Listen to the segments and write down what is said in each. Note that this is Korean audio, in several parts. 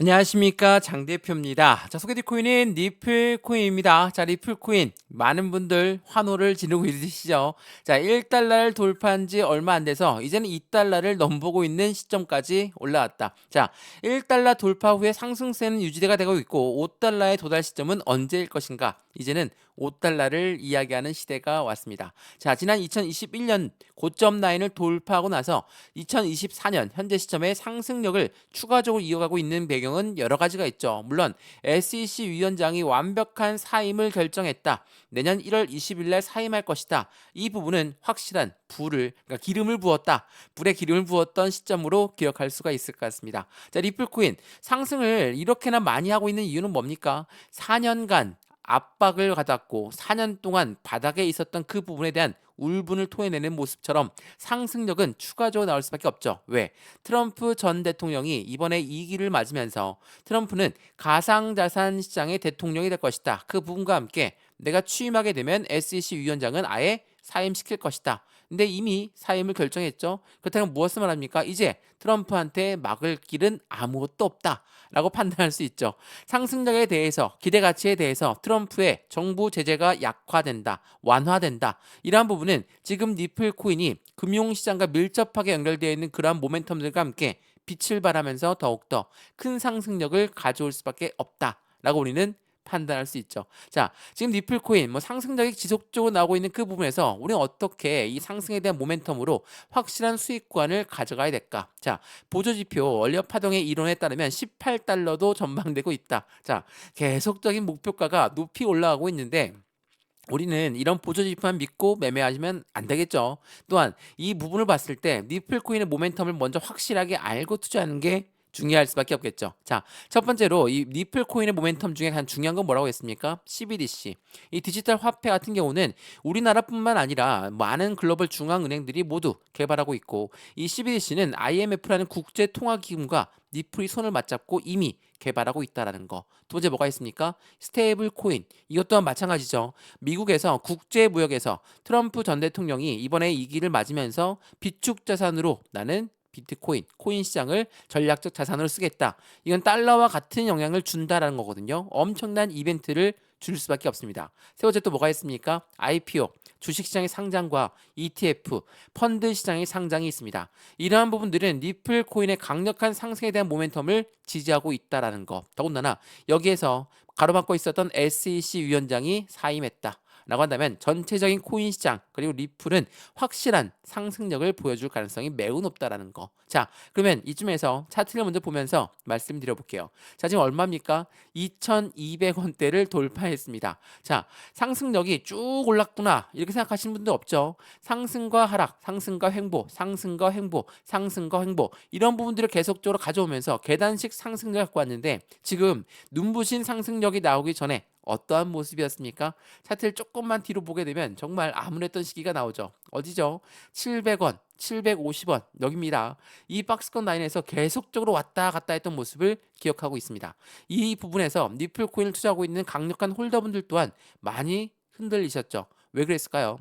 안녕하십니까, 장 대표입니다. 자, 소개드릴 코인은 리플코인입니다. 자, 리플코인 많은 분들 환호를 지르고 있으시죠. 자, 1달러를 돌파한 지 얼마 안 돼서 이제는 2달러를 넘보고 있는 시점까지 올라왔다. 자, 1달러 돌파 후에 상승세는 유지가 되고 있고 5달러에 도달 시점은 언제일 것인가? 이제는 5달러를 이야기하는 시대가 왔습니다. 자, 지난 2021년 고점 라인을 돌파하고 나서 2024년 현재 시점의 상승력을 추가적으로 이어가고 있는 배경은 여러 가지가 있죠. 물론 SEC 위원장이 완벽한 사임을 결정했다. 내년 1월 20일 날 사임할 것이다. 이 부분은 확실한 그러니까 기름을 부었다. 불에 기름을 부었던 시점으로 기억할 수가 있을 것 같습니다. 자, 리플코인 상승을 이렇게나 많이 하고 있는 이유는 뭡니까? 4년간 압박을 받았고 4년 동안 바닥에 있었던 그 부분에 대한 울분을 토해내는 모습처럼 상승력은 추가적으로 나올 수밖에 없죠. 왜? 트럼프 전 대통령이 이번에 2기를 맞으면서 트럼프는 가상자산 시장의 대통령이 될 것이다. 그 부분과 함께 내가 취임하게 되면 SEC 위원장은 아예 사임시킬 것이다. 근데 이미 사임을 결정했죠. 그렇다면 무엇을 말합니까? 이제 트럼프한테 막을 길은 아무것도 없다. 라고 판단할 수 있죠. 상승력에 대해서, 기대 가치에 대해서 트럼프의 정부 제재가 약화된다, 완화된다. 이러한 부분은 지금 리플 코인이 금융시장과 밀접하게 연결되어 있는 그러한 모멘텀들과 함께 빛을 발하면서 더욱더 큰 상승력을 가져올 수밖에 없다라고 우리는 판단할 수 있죠. 자, 지금 리플코인 상승력이 지속적으로 나오고 있는 그 부분에서 우리는 어떻게 이 상승에 대한 모멘텀으로 확실한 수익권을 가져가야 될까? 자, 보조지표 원료 파동의 이론에 따르면 18달러도 전망되고 있다. 자, 계속적인 목표가가 높이 올라가고 있는데 우리는 이런 보조지표만 믿고 매매하시면 안 되겠죠. 또한 이 부분을 봤을 때 리플코인의 모멘텀을 먼저 확실하게 알고 투자하는 게 중요할 수밖에 없겠죠. 자, 첫 번째로 이 리플코인의 모멘텀 중에 한 중요한 건 뭐라고 했습니까? CBDC. 이 디지털 화폐 같은 경우는 우리나라뿐만 아니라 많은 글로벌 중앙은행들이 모두 개발하고 있고 이 CBDC는 IMF라는 국제 통화 기금과 리플이 손을 맞잡고 이미 개발하고 있다라는 거. 두 번째 뭐가 있습니까? 스테이블 코인. 이것 또한 마찬가지죠. 미국에서 국제 무역에서 트럼프 전 대통령이 이번에 2기를 맞으면서 비축 자산으로 나는 비트코인, 코인 시장을 전략적 자산으로 쓰겠다. 이건 달러와 같은 영향을 준다라는 거거든요. 엄청난 이벤트를 줄 수밖에 없습니다. 세 번째 또 뭐가 있습니까? IPO, 주식시장의 상장과 ETF, 펀드 시장의 상장이 있습니다. 이러한 부분들은 리플 코인의 강력한 상승에 대한 모멘텀을 지지하고 있다라는 거. 더군다나 여기에서 가로막고 있었던 SEC 위원장이 사임했다. 라고 한다면 전체적인 코인 시장 그리고 리플은 확실한 상승력을 보여줄 가능성이 매우 높다라는 거. 자, 그러면 이쯤에서 차트를 먼저 보면서 말씀드려 볼게요. 자, 지금 얼마입니까? 2,200원대를 돌파했습니다. 자, 상승력이 쭉 올랐구나 이렇게 생각하시는 분도 없죠. 상승과 하락, 상승과 횡보, 상승과 횡보, 상승과 횡보 이런 부분들을 계속적으로 가져오면서 계단식 상승력을 갖고 왔는데 지금 눈부신 상승력이 나오기 전에 어떠한 모습이었습니까? 차트를 조금만 뒤로 보게 되면 정말 암울했던 시기가 나오죠. 어디죠? 700원, 750원 여기입니다. 이 박스권 라인에서 계속적으로 왔다 갔다 했던 모습을 기억하고 있습니다. 이 부분에서 리플 코인을 투자하고 있는 강력한 홀더분들 또한 많이 흔들리셨죠. 왜 그랬을까요?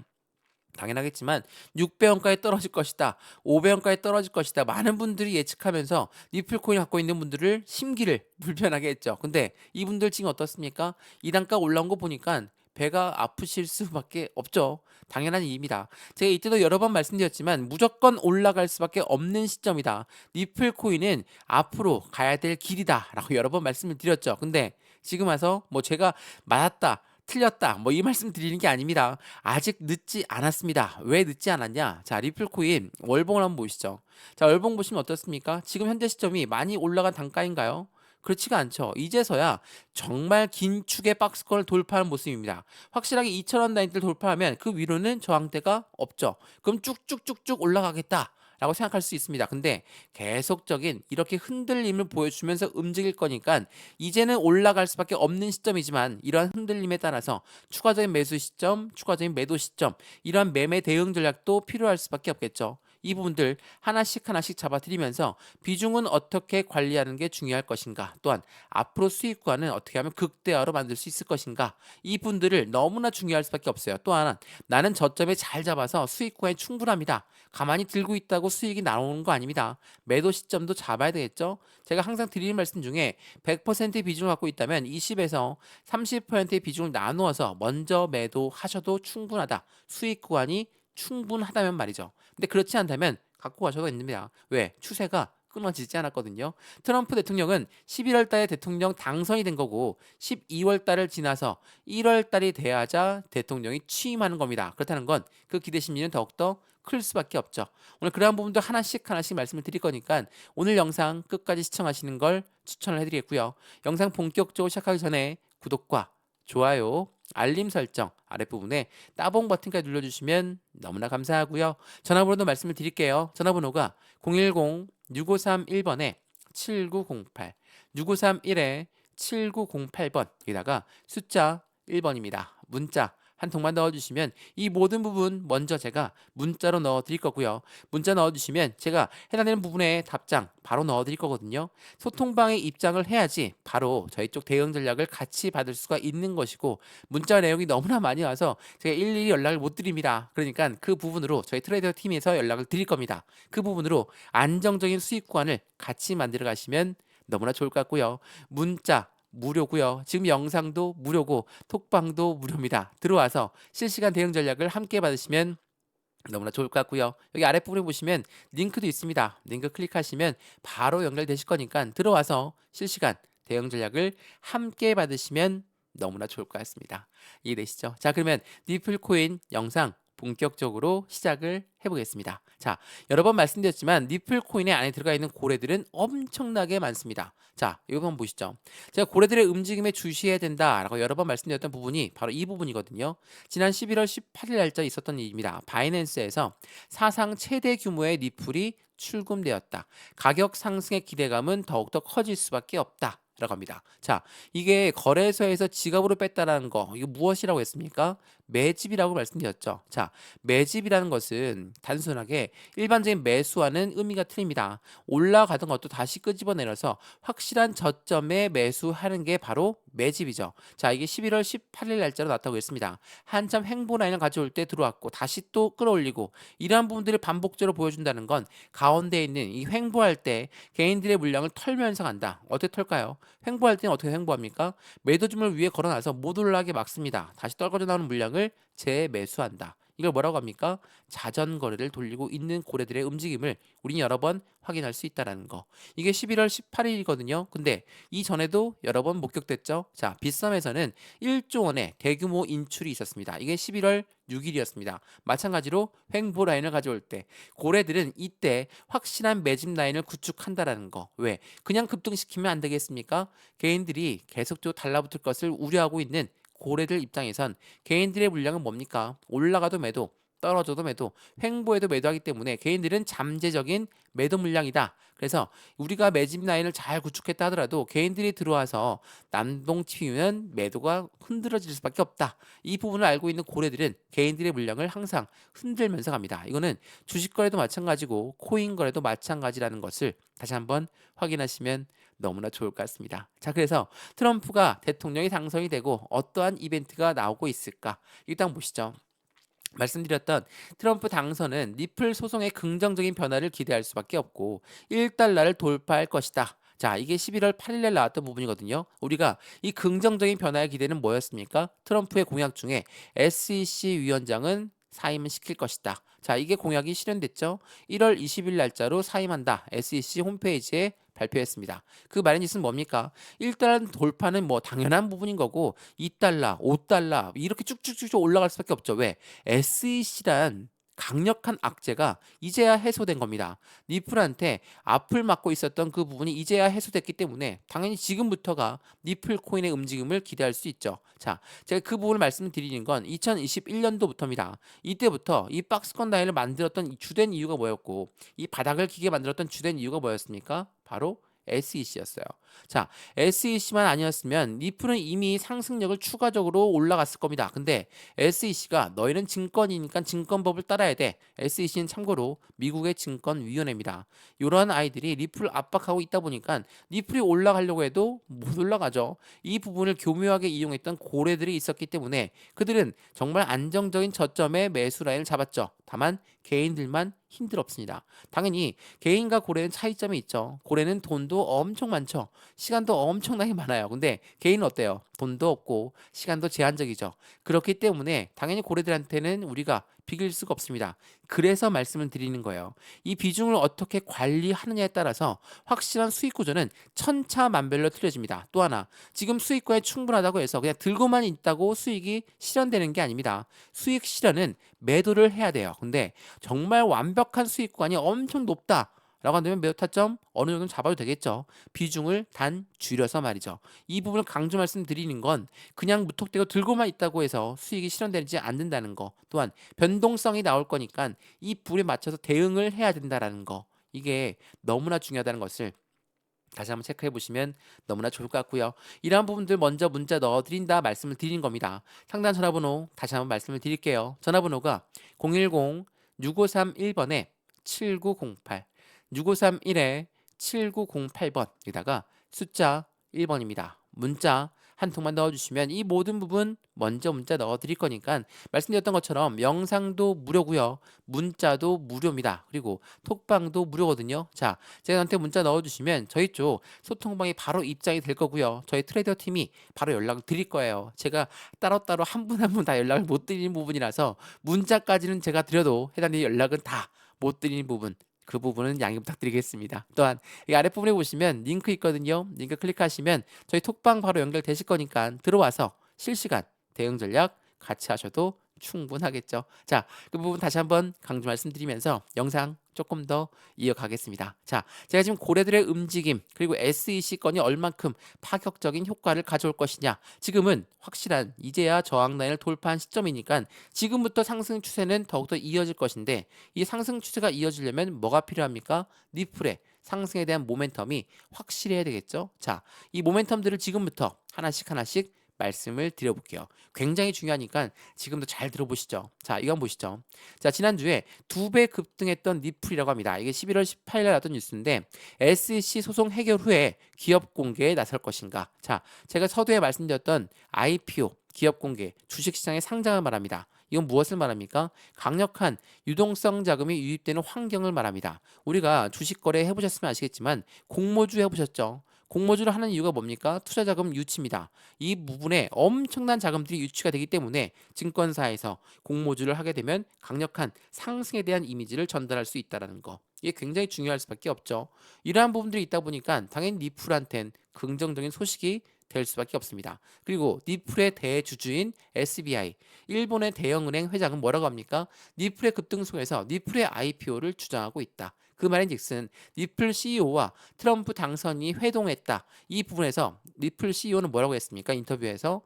당연하겠지만 600원까지 떨어질 것이다. 500원까지 떨어질 것이다. 많은 분들이 예측하면서 리플코인 갖고 있는 분들을 심기를 불편하게 했죠. 근데 이분들 지금 어떻습니까? 이 단가 올라온 거 보니까 배가 아프실 수밖에 없죠. 당연한 일입니다. 제가 이때도 여러 번 말씀드렸지만 무조건 올라갈 수밖에 없는 시점이다. 리플코인은 앞으로 가야 될 길이다라고 여러 번 말씀을 드렸죠. 근데 지금 와서 제가 맞았다. 틀렸다. 이 말씀 드리는 게 아닙니다. 아직 늦지 않았습니다. 왜 늦지 않았냐? 자, 리플코인 월봉을 한번 보시죠. 자, 월봉 보시면 어떻습니까? 지금 현재 시점이 많이 올라간 단가인가요? 그렇지가 않죠. 이제서야 정말 긴 축의 박스권을 돌파하는 모습입니다. 확실하게 2,000원 라인대를 돌파하면 그 위로는 저항대가 없죠. 그럼 쭉쭉쭉쭉 올라가겠다. 라고 생각할 수 있습니다. 근데 계속적인 이렇게 흔들림을 보여주면서 움직일 거니까 이제는 올라갈 수밖에 없는 시점이지만 이러한 흔들림에 따라서 추가적인 매수 시점, 추가적인 매도 시점 이러한 매매 대응 전략도 필요할 수밖에 없겠죠. 이 부분들 하나씩 하나씩 잡아드리면서 비중은 어떻게 관리하는 게 중요할 것인가, 또한 앞으로 수익 구간은 어떻게 하면 극대화로 만들 수 있을 것인가, 이 분들을 너무나 중요할 수밖에 없어요. 또 하나, 나는 저점에 잘 잡아서 수익 구간이 충분합니다. 가만히 들고 있다고 수익이 나오는 거 아닙니다. 매도 시점도 잡아야 되겠죠. 제가 항상 드리는 말씀 중에 100% 비중을 갖고 있다면 20에서 30%의 비중을 나누어서 먼저 매도하셔도 충분하다. 수익 구간이 충분하다면 말이죠. 근데 그렇지 않다면 갖고 가셔도 됩니다. 왜? 추세가 끊어지지 않았거든요. 트럼프 대통령은 11월 달에 대통령 당선이 된 거고 12월 달을 지나서 1월 달이 돼야자 대통령이 취임하는 겁니다. 그렇다는 건 그 기대 심리는 더욱더 클 수밖에 없죠. 오늘 그러한 부분도 하나씩 하나씩 말씀을 드릴 거니까 오늘 영상 끝까지 시청하시는 걸 추천을 해드리겠고요. 영상 본격적으로 시작하기 전에 구독과 좋아요, 알림 설정 아랫부분에 따봉 버튼까지 눌러주시면 너무나 감사하고요. 전화번호도 말씀을 드릴게요. 전화번호가 010-6531번에 7908, 6531에 7908번, 여기다가 숫자 1번입니다. 문자 한 통만 넣어주시면 이 모든 부분 먼저 제가 문자로 넣어드릴 거고요. 문자 넣어주시면 제가 해당되는 부분에 답장 바로 넣어드릴 거거든요. 소통방에 입장을 해야지 바로 저희 쪽 대응 전략을 같이 받을 수가 있는 것이고, 문자 내용이 너무나 많이 와서 제가 일일이 연락을 못 드립니다. 그러니까 그 부분으로 저희 트레이더 팀에서 연락을 드릴 겁니다. 그 부분으로 안정적인 수익 구간을 같이 만들어 가시면 너무나 좋을 것 같고요. 문자 무료고요. 지금 영상도 무료고 톡방도 무료입니다. 들어와서 실시간 대응 전략을 함께 받으시면 너무나 좋을 것 같고요. 여기 아랫부분에 보시면 링크도 있습니다. 링크 클릭하시면 바로 연결되실 거니까 들어와서 실시간 대응 전략을 함께 받으시면 너무나 좋을 것 같습니다. 이해되시죠? 자, 그러면 니플코인 영상 본격적으로 시작을 해보겠습니다. 자, 여러 번 말씀드렸지만 니플코인의 안에 들어가 있는 고래들은 엄청나게 많습니다. 자, 이거 한번 보시죠. 제가 고래들의 움직임에 주시해야 된다라고 여러 번 말씀드렸던 부분이 바로 이 부분이거든요. 지난 11월 18일 날짜 있었던 일입니다. 바이낸스에서 사상 최대 규모의 니플이 출금되었다. 가격 상승의 기대감은 더욱더 커질 수밖에 없다. 라고 합니다. 자, 이게 거래소에서 지갑으로 뺐다라는 거, 이거 무엇이라고 했습니까? 매집이라고 말씀드렸죠. 자, 매집이라는 것은 단순하게 일반적인 매수와는 의미가 틀립니다. 올라가던 것도 다시 끄집어내려서 확실한 저점에 매수하는 게 바로 매집이죠. 자, 이게 11월 18일 날짜로 나타나고 있습니다. 한참 횡보 라인을 가져올 때 들어왔고 다시 또 끌어올리고, 이러한 부분들을 반복적으로 보여준다는 건 가운데 있는 이 횡보할 때 개인들의 물량을 털면서 간다. 어떻게 털까요? 횡보할 때는 어떻게 횡보합니까? 매도줌을 위에 걸어놔서 못 올라가게 막습니다. 다시 떨궈져 나오는 물량을 재매수한다. 이걸 뭐라고 합니까? 자전거래를 돌리고 있는 고래들의 움직임을 우리는 여러 번 확인할 수 있다는 거. 이게 11월 18일이거든요. 근데 이전에도 여러 번 목격됐죠. 자, 빗썸에서는 1조 원의 대규모 인출이 있었습니다. 이게 11월 6일이었습니다. 마찬가지로 횡보 라인을 가져올 때 고래들은 이때 확실한 매집 라인을 구축한다라는 거. 왜? 그냥 급등시키면 안 되겠습니까? 개인들이 계속적으로 달라붙을 것을 우려하고 있는 고래들 입장에선 개인들의 물량은 뭡니까? 올라가도 매도, 떨어져도 매도, 횡보에도 매도하기 때문에 개인들은 잠재적인 매도 물량이다. 그래서 우리가 매집 라인을 잘 구축했다 하더라도 개인들이 들어와서 난동치면 매도가 흔들어질 수밖에 없다. 이 부분을 알고 있는 고래들은 개인들의 물량을 항상 흔들면서 갑니다. 이거는 주식 거래도 마찬가지고 코인 거래도 마찬가지라는 것을 다시 한번 확인하시면 너무나 좋을 것 같습니다. 자, 그래서 트럼프가 대통령이 당선이 되고 어떠한 이벤트가 나오고 있을까? 일단 보시죠. 말씀드렸던 트럼프 당선은 리플 소송의 긍정적인 변화를 기대할 수밖에 없고 1달러를 돌파할 것이다. 자, 이게 11월 8일에 나왔던 부분이거든요. 우리가 이 긍정적인 변화의 기대는 뭐였습니까? 트럼프의 공약 중에 SEC 위원장은 사임을 시킬 것이다. 자, 이게 공약이 실현됐죠. 1월 20일 날짜로 사임한다. SEC 홈페이지에 발표했습니다. 그 말인 짓은 뭡니까? 1달러 돌파는 뭐 당연한 부분인 거고 2달러, 5달러 이렇게 쭉쭉쭉 올라갈 수밖에 없죠. 왜? SEC란 강력한 악재가 이제야 해소된 겁니다. 니플한테 앞을 막고 있었던 그 부분이 이제야 해소됐기 때문에 당연히 지금부터가 니플 코인의 움직임을 기대할 수 있죠. 자, 제가 그 부분을 말씀드리는 건 2021년도부터입니다. 이때부터 이 박스권 라인을 만들었던 주된 이유가 뭐였고 이 바닥을 기게 만들었던 주된 이유가 뭐였습니까? 바로 SEC였어요. 자, SEC만 아니었으면 리플은 이미 상승력을 추가적으로 올라갔을 겁니다. 근데 SEC가 너희는 증권이니까 증권법을 따라야 돼. SEC는 참고로 미국의 증권위원회입니다. 이런 아이들이 리플을 압박하고 있다 보니까 리플이 올라가려고 해도 못 올라가죠. 이 부분을 교묘하게 이용했던 고래들이 있었기 때문에 그들은 정말 안정적인 저점의 매수 라인을 잡았죠. 다만 개인들만 힘들었습니다. 당연히 개인과 고래는 차이점이 있죠. 고래는 돈도 엄청 많죠. 시간도 엄청나게 많아요. 근데 개인은 어때요? 돈도 없고 시간도 제한적이죠. 그렇기 때문에 당연히 고래들한테는 우리가 비길 수가 없습니다. 그래서 말씀을 드리는 거예요. 이 비중을 어떻게 관리하느냐에 따라서 확실한 수익 구조는 천차만별로 틀려집니다. 또 하나, 지금 수익권이 충분하다고 해서 그냥 들고만 있다고 수익이 실현되는 게 아닙니다. 수익 실현은 매도를 해야 돼요. 근데 정말 완벽한 수익권이 엄청 높다 라고 한다면 매도 타점 어느 정도 잡아도 되겠죠. 비중을 단 줄여서 말이죠. 이 부분을 강조 말씀드리는 건 그냥 무턱대고 들고만 있다고 해서 수익이 실현되지 않는다는 거. 또한 변동성이 나올 거니까 이 불에 맞춰서 대응을 해야 된다라는 거. 이게 너무나 중요하다는 것을 다시 한번 체크해 보시면 너무나 좋을 것 같고요. 이러한 부분들 먼저 문자 넣어드린다 말씀을 드리는 겁니다. 상담 전화번호 다시 한번 말씀을 드릴게요. 전화번호가 010-6531번에 7908 6531에 7908번에다가 숫자 1번입니다. 문자 한 통만 넣어주시면 이 모든 부분 먼저 문자 넣어드릴 거니까 말씀드렸던 것처럼 영상도 무료고요. 문자도 무료입니다. 그리고 톡방도 무료거든요. 자, 제가 한테 문자 넣어주시면 저희 쪽 소통방이 바로 입장이 될 거고요. 저희 트레이더 팀이 바로 연락을 드릴 거예요. 제가 따로따로 한 분 한 분 다 연락을 못 드리는 부분이라서 문자까지는 제가 드려도 해당되는 연락은 다 못 드리는 부분, 그 부분은 양해 부탁드리겠습니다. 또한 이 아랫부분에 보시면 링크 있거든요. 링크 클릭하시면 저희 톡방 바로 연결되실 거니까 들어와서 실시간 대응 전략 같이 하셔도 충분하겠죠. 자, 그 부분 다시 한번 강조 말씀드리면서 영상 조금 더 이어가겠습니다. 자, 제가 지금 고래들의 움직임 그리고 SEC 건이 얼만큼 파격적인 효과를 가져올 것이냐. 지금은 확실한 이제야 저항 라인을 돌파한 시점이니까 지금부터 상승 추세는 더욱더 이어질 것인데 이 상승 추세가 이어지려면 뭐가 필요합니까? 리플의 상승에 대한 모멘텀이 확실해야 되겠죠. 자, 이 모멘텀들을 지금부터 하나씩 하나씩 말씀을 드려볼게요. 굉장히 중요하니까 지금도 잘 들어보시죠. 자, 이거 한번 보시죠. 자, 지난주에 2배 급등했던 리플이라고 합니다. 이게 11월 18일에 나왔던 뉴스인데 SEC 소송 해결 후에 기업 공개에 나설 것인가. 자, 제가 서두에 말씀드렸던 IPO, 기업 공개, 주식시장의 상장을 말합니다. 이건 무엇을 말합니까? 강력한 유동성 자금이 유입되는 환경을 말합니다. 우리가 주식 거래 해보셨으면 아시겠지만 공모주 해보셨죠? 공모주를 하는 이유가 뭡니까? 투자자금 유치입니다. 이 부분에 엄청난 자금들이 유치가 되기 때문에 증권사에서 공모주를 하게 되면 강력한 상승에 대한 이미지를 전달할 수 있다는 거. 이게 굉장히 중요할 수밖에 없죠. 이러한 부분들이 있다 보니까 당연히 니플한텐 긍정적인 소식이 될 수밖에 없습니다. 그리고 니플의 대주주인 SBI, 일본의 대형은행 회장은 뭐라고 합니까? 니플의 급등 속에서 니플의 IPO를 주장하고 있다. 그 말인즉슨 니플 CEO와 트럼프 당선인이 회동했다. 이 부분에서 니플 CEO는 뭐라고 했습니까? 인터뷰에서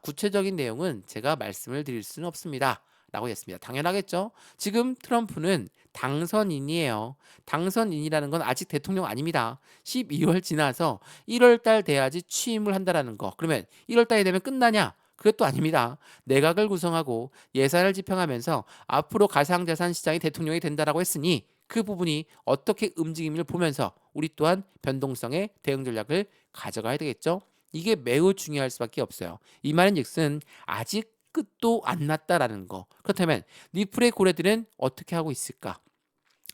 구체적인 내용은 제가 말씀을 드릴 수는 없습니다. 라고 했습니다. 당연하겠죠. 지금 트럼프는 당선인이에요. 당선인이라는 건 아직 대통령 아닙니다. 12월 지나서 1월 달 돼야지 취임을 한다라는 거. 그러면 1월 달이 되면 끝나냐? 그것도 아닙니다. 내각을 구성하고 예산을 집행하면서 앞으로 가상자산 시장의 대통령이 된다라고 했으니 그 부분이 어떻게 움직임을 보면서 우리 또한 변동성의 대응 전략을 가져가야 되겠죠. 이게 매우 중요할 수밖에 없어요. 이 말인즉슨 아직 끝도 안 났다라는 거. 그렇다면 니플의 고래들은 어떻게 하고 있을까?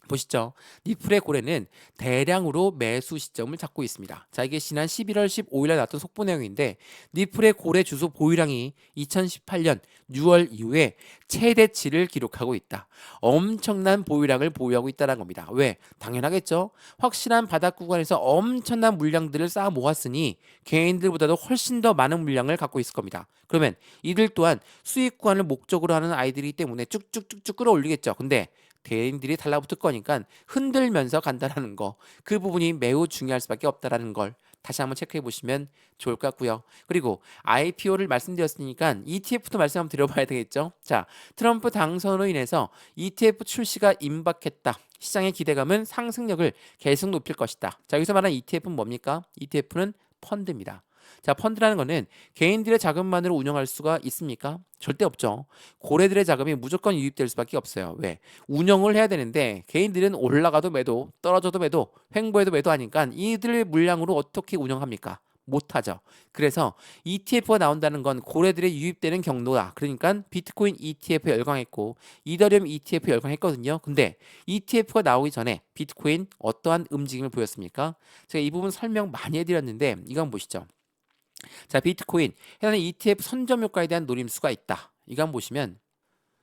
보시죠. 니플의 고래는 대량으로 매수 시점을 잡고 있습니다. 자, 이게 지난 11월 15일에 나왔던 속보 내용인데 니플의 고래 주소 보유량이 2018년 6월 이후에 최대치를 기록하고 있다. 엄청난 보유량을 보유하고 있다는 겁니다. 왜? 당연하겠죠. 확실한 바닥 구간에서 엄청난 물량들을 쌓아 모았으니 개인들보다도 훨씬 더 많은 물량을 갖고 있을 겁니다. 그러면 이들 또한 수익 구간을 목적으로 하는 아이들이기 때문에 쭉쭉쭉쭉 끌어올리겠죠. 근데 개인들이 달라붙을 거니까 흔들면서 간다라는 거. 그 부분이 매우 중요할 수밖에 없다라는 걸 다시 한번 체크해 보시면 좋을 것 같고요. 그리고 IPO를 말씀드렸으니까 ETF도 말씀 한번 드려봐야 되겠죠. 자, 트럼프 당선으로 인해서 ETF 출시가 임박했다. 시장의 기대감은 상승력을 계속 높일 것이다. 자, 여기서 말하는 ETF는 뭡니까? ETF는 펀드입니다. 자, 펀드라는 거는 개인들의 자금만으로 운영할 수가 있습니까? 절대 없죠. 고래들의 자금이 무조건 유입될 수밖에 없어요. 왜? 운영을 해야 되는데 개인들은 올라가도 매도, 떨어져도 매도, 횡보해도 매도 하니까 이들의 물량으로 어떻게 운영합니까? 못하죠. 그래서 ETF가 나온다는 건 고래들의 유입되는 경로다. 그러니까 비트코인 ETF 열광했고 이더리움 ETF 열광했거든요. 근데 ETF가 나오기 전에 비트코인 어떠한 움직임을 보였습니까? 제가 이 부분 설명 많이 해드렸는데 이거 한번 보시죠. 자, 비트코인 해당 ETF 선점 효과에 대한 노림수가 있다. 이거 한번 보시면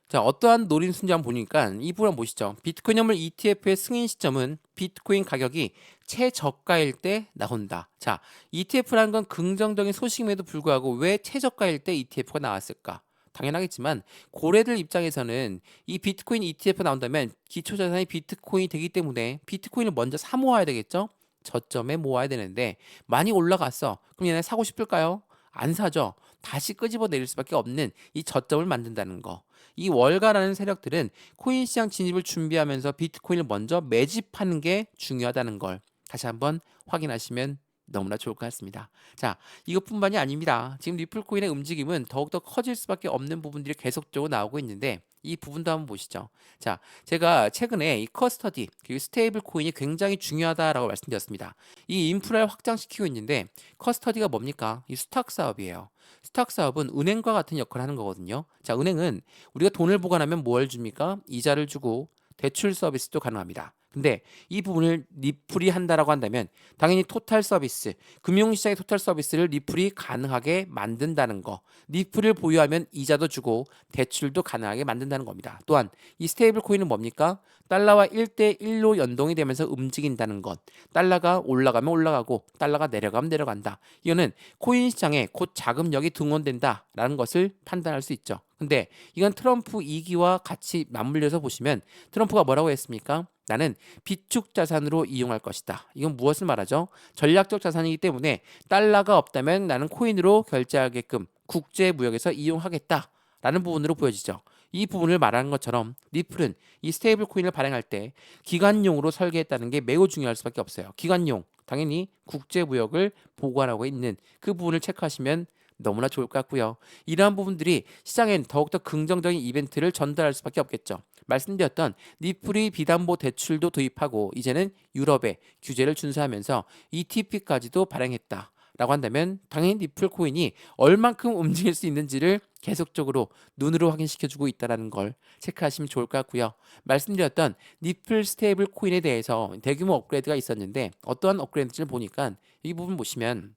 자, 어떠한 노림수인지 한번 보니까 이 부분 한번 보시죠. 비트코인 현물 ETF의 승인 시점은 비트코인 가격이 최저가일 때 나온다. 자, ETF라는 건 긍정적인 소식임에도 불구하고 왜 최저가일 때 ETF가 나왔을까? 당연하겠지만 고래들 입장에서는 이 비트코인 ETF 나온다면 기초자산이 비트코인이 되기 때문에 비트코인을 먼저 사 모아야 되겠죠? 저점에 모아야 되는데 많이 올라갔어. 그럼 얘네 사고 싶을까요? 안 사죠. 다시 끄집어 내릴 수밖에 없는 이 저점을 만든다는 거. 이 월가라는 세력들은 코인 시장 진입을 준비하면서 비트코인을 먼저 매집하는 게 중요하다는 걸 다시 한번 확인하시면 너무나 좋을 것 같습니다. 자, 이것뿐만이 아닙니다. 지금 리플코인의 움직임은 더욱더 커질 수밖에 없는 부분들이 계속적으로 나오고 있는데 이 부분도 한번 보시죠. 자, 제가 최근에 이 커스터디 그리고 스테이블 코인이 굉장히 중요하다라고 말씀드렸습니다. 이 인프라를 확장시키고 있는데 커스터디가 뭡니까? 이 수탁 사업이에요. 수탁 사업은 은행과 같은 역할을 하는 거거든요. 자, 은행은 우리가 돈을 보관하면 뭘 줍니까? 이자를 주고 대출 서비스도 가능합니다. 근데 이 부분을 리플이 한다라고 한다면 당연히 토탈 서비스, 금융시장의 토탈 서비스를 리플이 가능하게 만든다는 거. 리플을 보유하면 이자도 주고 대출도 가능하게 만든다는 겁니다. 또한 이 스테이블 코인은 뭡니까? 달러와 1대1로 연동이 되면서 움직인다는 것. 달러가 올라가면 올라가고 달러가 내려가면 내려간다. 이거는 코인 시장에 곧 자금력이 등원된다라는 것을 판단할 수 있죠. 근데 이건 트럼프 2기와 같이 맞물려서 보시면 트럼프가 뭐라고 했습니까? 나는 비축 자산으로 이용할 것이다. 이건 무엇을 말하죠? 전략적 자산이기 때문에 달러가 없다면 나는 코인으로 결제하게끔 국제 무역에서 이용하겠다라는 부분으로 보여지죠. 이 부분을 말하는 것처럼 리플은 이 스테이블 코인을 발행할 때 기관용으로 설계했다는 게 매우 중요할 수밖에 없어요. 기관용, 당연히 국제 무역을 보관하고 있는 그 부분을 체크하시면 너무나 좋을 것 같고요. 이러한 부분들이 시장엔 더욱더 긍정적인 이벤트를 전달할 수밖에 없겠죠. 말씀드렸던 리플이 비담보 대출도 도입하고 이제는 유럽에 규제를 준수하면서 ETP까지도 발행했다. 라고 한다면 당연히 리플 코인이 얼만큼 움직일 수 있는지를 계속적으로 눈으로 확인시켜주고 있다는 걸 체크하시면 좋을 것 같고요. 말씀드렸던 리플 스테이블 코인에 대해서 대규모 업그레이드가 있었는데 어떠한 업그레이드를 보니까 이 부분 보시면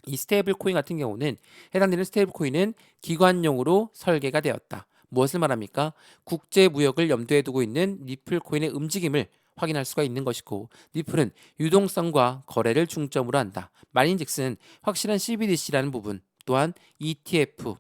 이 스테이블 코인 같은 경우는 해당되는 스테이블 코인은 기관용으로 설계가 되었다. 무엇을 말합니까? 국제 무역을 염두에 두고 있는 리플 코인의 움직임을 확인할 수가 있는 것이고 리플은 유동성과 거래를 중점으로 한다. 말인즉슨 확실한 CBDC라는 부분 또한 ETF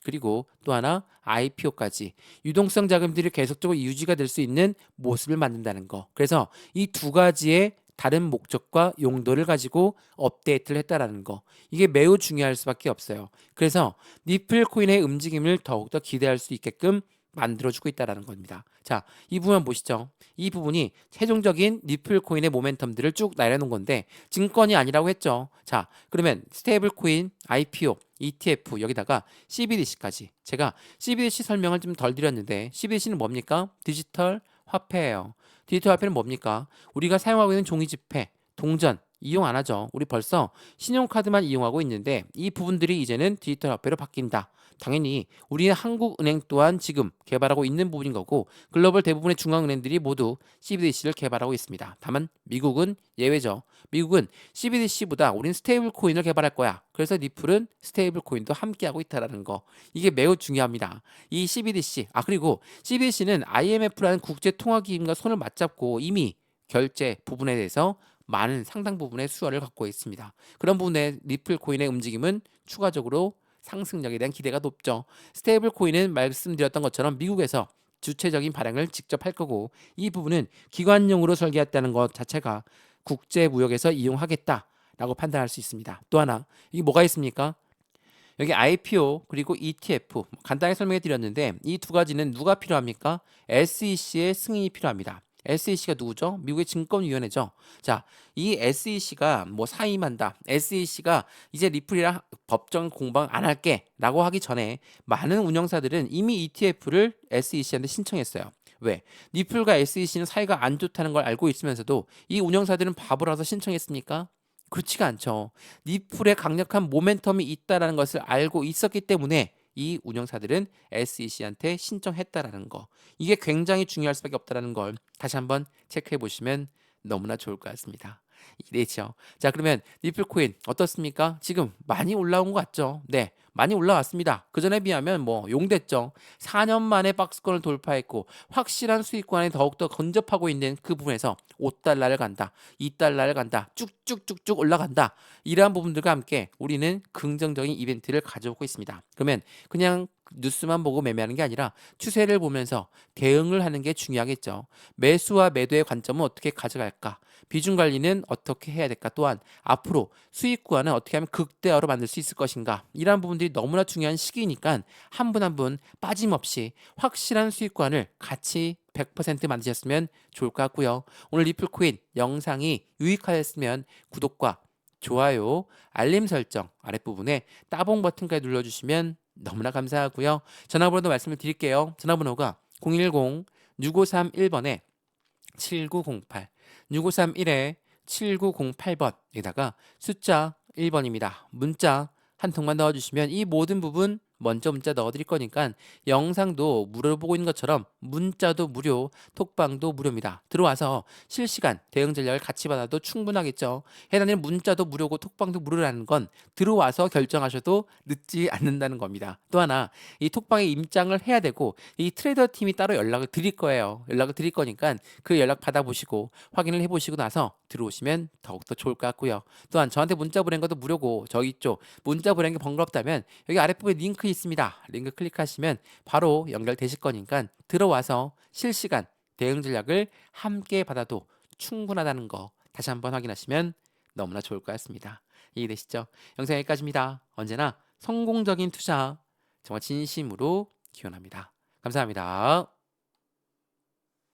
그리고 또 하나 IPO까지 유동성 자금들이 계속적으로 유지가 될 수 있는 모습을 만든다는 거. 그래서 이 두 가지의 다른 목적과 용도를 가지고 업데이트를 했다라는 거. 이게 매우 중요할 수밖에 없어요. 그래서 리플 코인의 움직임을 더욱더 기대할 수 있게끔 만들어주고 있다라는 겁니다. 자, 이 부분 보시죠. 이 부분이 최종적인 리플 코인의 모멘텀들을 쭉 나열해놓은 건데 증권이 아니라고 했죠. 자, 그러면 스테이블 코인, IPO, ETF 여기다가 CBDC까지. 제가 CBDC 설명을 좀 덜 드렸는데 CBDC는 뭡니까? 디지털 화폐예요. 디지털 화폐는 뭡니까? 우리가 사용하고 있는 종이 지폐, 동전 이용 안 하죠. 우리 벌써 신용카드만 이용하고 있는데 이 부분들이 이제는 디지털 화폐로 바뀐다. 당연히 우리는 한국은행 또한 지금 개발하고 있는 부분인 거고 글로벌 대부분의 중앙은행들이 모두 CBDC를 개발하고 있습니다. 다만 미국은 예외죠. 미국은 CBDC보다 우린 스테이블 코인을 개발할 거야. 그래서 리플은 스테이블 코인도 함께하고 있다라는 거. 이게 매우 중요합니다. 이 CBDC 그리고 CBDC는 IMF라는 국제통화기금과 손을 맞잡고 이미 결제 부분에 대해서 많은 상당 부분의 수혜를 갖고 있습니다. 그런 부분에 리플 코인의 움직임은 추가적으로 상승력에 대한 기대가 높죠. 스테이블 코인은 말씀드렸던 것처럼 미국에서 주체적인 발행을 직접 할 거고 이 부분은 기관용으로 설계했다는 것 자체가 국제무역에서 이용하겠다라고 판단할 수 있습니다. 또 하나 이게 뭐가 있습니까? 여기 IPO 그리고 ETF 간단히 설명해 드렸는데 이 두 가지는 누가 필요합니까? SEC의 승인이 필요합니다. SEC가 누구죠? 미국의 증권위원회죠. 자, 이 SEC가 뭐 사임한다. SEC가 이제 리플이랑 법정 공방 안 할게라고 하기 전에 많은 운영사들은 이미 ETF를 SEC한테 신청했어요. 왜? 리플과 SEC는 사이가 안 좋다는 걸 알고 있으면서도 이 운영사들은 바보라서 신청했습니까? 그렇지가 않죠. 리플에 강력한 모멘텀이 있다라는 것을 알고 있었기 때문에 이 운영사들은 SEC한테 신청했다라는 거. 이게 굉장히 중요할 수밖에 없다라는 걸 다시 한번 체크해 보시면 너무나 좋을 것 같습니다. 이래죠. 자, 그러면 리플 코인 어떻습니까? 지금 많이 올라온 것 같죠? 네. 많이 올라왔습니다. 그 전에 비하면 뭐 용됐죠. 4년 만에 박스권을 돌파했고 확실한 수익권에 더욱더 근접하고 있는 그 부분에서 5달러를 간다. 2달러를 간다. 쭉쭉쭉쭉 올라간다. 이러한 부분들과 함께 우리는 긍정적인 이벤트를 가져오고 있습니다. 그러면 그냥 뉴스만 보고 매매하는 게 아니라 추세를 보면서 대응을 하는 게 중요하겠죠. 매수와 매도의 관점은 어떻게 가져갈까? 비중 관리는 어떻게 해야 될까? 또한 앞으로 수익 구간은 어떻게 하면 극대화로 만들 수 있을 것인가? 이러한 부분들이 너무나 중요한 시기니까 한 분 한 분 빠짐없이 확실한 수익 구간을 같이 100% 만드셨으면 좋을 것 같고요. 오늘 리플코인 영상이 유익하였으면 구독과 좋아요, 알림 설정 아랫부분에 따봉 버튼까지 눌러주시면 너무나 감사하고요. 전화번호도 말씀을 드릴게요. 전화번호가 010-6531번에 7908, 6531에 7908번 여기다가 숫자 1번입니다. 문자 한 통만 넣어주시면 이 모든 부분 먼저 문자 넣어드릴 거니까 영상도 무료로 보고 있는 것처럼 문자도 무료, 톡방도 무료입니다. 들어와서 실시간 대응 전략을 같이 받아도 충분하겠죠. 해당되는 문자도 무료고 톡방도 무료라는 건 들어와서 결정하셔도 늦지 않는다는 겁니다. 또 하나 이 톡방에 입장을 해야 되고 이 트레이더 팀이 따로 연락을 드릴 거예요. 연락을 드릴 거니까 그 연락 받아보시고 확인을 해보시고 나서 들어오시면 더욱더 좋을 것 같고요. 또한 저한테 문자 보낸 것도 무료고 저희 쪽 문자 보낸 게 번거롭다면 여기 아랫부분에 링크 있습니다. 링크 클릭하시면 바로 연결되실 거니까 들어와서 실시간 대응 전략을 함께 받아도 충분하다는 거 다시 한번 확인하시면 너무나 좋을 것 같습니다. 이해되시죠? 영상 여기까지입니다. 언제나 성공적인 투자 정말 진심으로 기원합니다. 감사합니다.